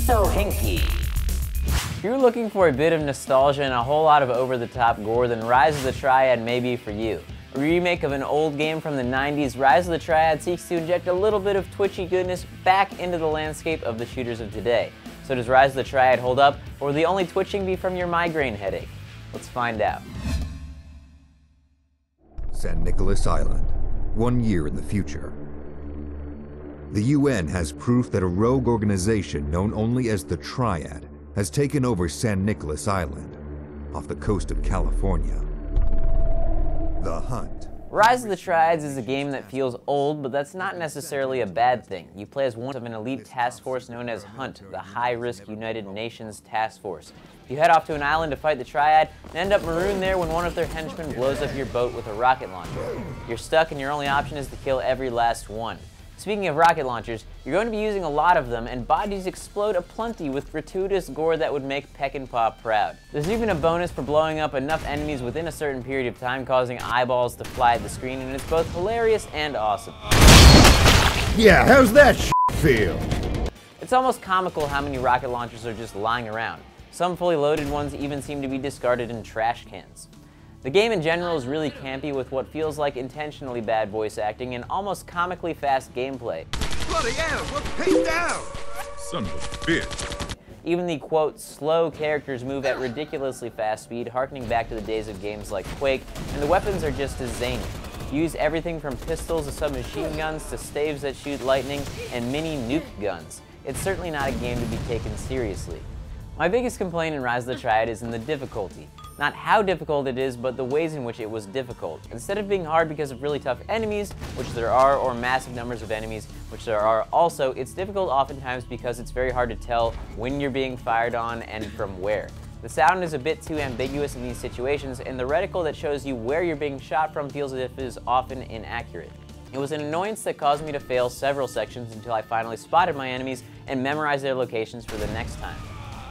Sohinki. If you're looking for a bit of nostalgia and a whole lot of over-the-top gore, then Rise of the Triad may be for you. A remake of an old game from the 90s, Rise of the Triad seeks to inject a little bit of twitchy goodness back into the landscape of the shooters of today. So does Rise of the Triad hold up, or will the only twitching be from your migraine headache? Let's find out. San Nicolas Island, 1 year in the future. The UN has proof that a rogue organization known only as the Triad has taken over San Nicolas Island, off the coast of California. The Hunt. Rise of the Triads is a game that feels old, but that's not necessarily a bad thing. You play as one of an elite task force known as Hunt, the High-Risk United Nations Task Force. You head off to an island to fight the Triad and end up marooned there when one of their henchmen blows up your boat with a rocket launcher. You're stuck and your only option is to kill every last one. Speaking of rocket launchers, you're going to be using a lot of them, and bodies explode aplenty with gratuitous gore that would make Peckinpah proud. There's even a bonus for blowing up enough enemies within a certain period of time, causing eyeballs to fly at the screen, and it's both hilarious and awesome. Yeah, how's that feel? It's almost comical how many rocket launchers are just lying around. Some fully loaded ones even seem to be discarded in trash cans. The game in general is really campy with what feels like intentionally bad voice acting and almost comically fast gameplay. Bloody hell, we're pinned down! Son of a bitch. Even the, quote, slow characters move at ridiculously fast speed, harkening back to the days of games like Quake, and the weapons are just as zany. You use everything from pistols to submachine guns to staves that shoot lightning and mini nuke guns. It's certainly not a game to be taken seriously. My biggest complaint in Rise of the Triad is in the difficulty. Not how difficult it is, but the ways in which it was difficult. Instead of being hard because of really tough enemies, which there are, or massive numbers of enemies, which there are also, it's difficult oftentimes because it's very hard to tell when you're being fired on and from where. The sound is a bit too ambiguous in these situations, and the reticle that shows you where you're being shot from feels as if it is often inaccurate. It was an annoyance that caused me to fail several sections until I finally spotted my enemies and memorized their locations for the next time.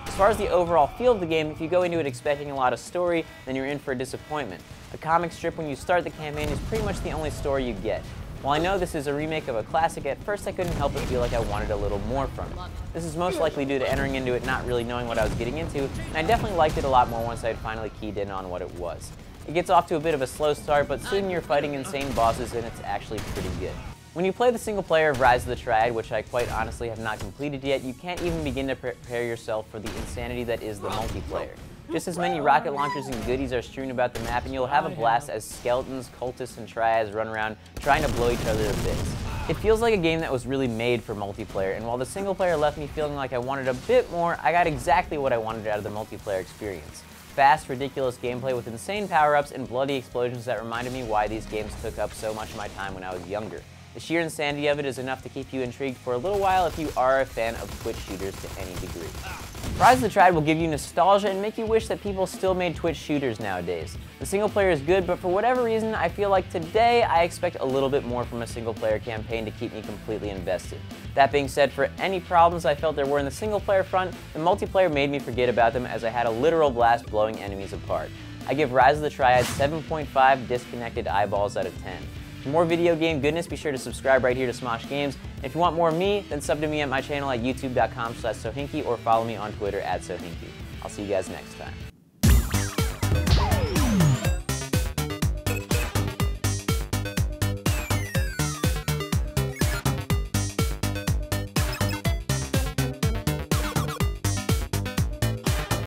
As far as the overall feel of the game, if you go into it expecting a lot of story, then you're in for a disappointment. A comic strip when you start the campaign is pretty much the only story you get. While I know this is a remake of a classic, at first I couldn't help but feel like I wanted a little more from it. This is most likely due to entering into it not really knowing what I was getting into, and I definitely liked it a lot more once I had finally keyed in on what it was. It gets off to a bit of a slow start, but soon you're fighting insane bosses and it's actually pretty good. When you play the single player of Rise of the Triad, which I quite honestly have not completed yet, you can't even begin to prepare yourself for the insanity that is the multiplayer. Just as many rocket launchers and goodies are strewn about the map, and you'll have a blast as skeletons, cultists, and triads run around trying to blow each other to bits. It feels like a game that was really made for multiplayer, and while the single player left me feeling like I wanted a bit more, I got exactly what I wanted out of the multiplayer experience. Fast, ridiculous gameplay with insane power-ups and bloody explosions that reminded me why these games took up so much of my time when I was younger. The sheer insanity of it is enough to keep you intrigued for a little while if you are a fan of Twitch shooters to any degree. Rise of the Triad will give you nostalgia and make you wish that people still made Twitch shooters nowadays. The single player is good, but for whatever reason, I feel like today I expect a little bit more from a single player campaign to keep me completely invested. That being said, for any problems I felt there were in the single player front, the multiplayer made me forget about them as I had a literal blast blowing enemies apart. I give Rise of the Triad 7.5 disconnected eyeballs out of 10. For more video game goodness, be sure to subscribe right here to Smosh Games. And if you want more of me, then sub to me at my channel at youtube.com/Sohinki or follow me on Twitter @Sohinki. I'll see you guys next time.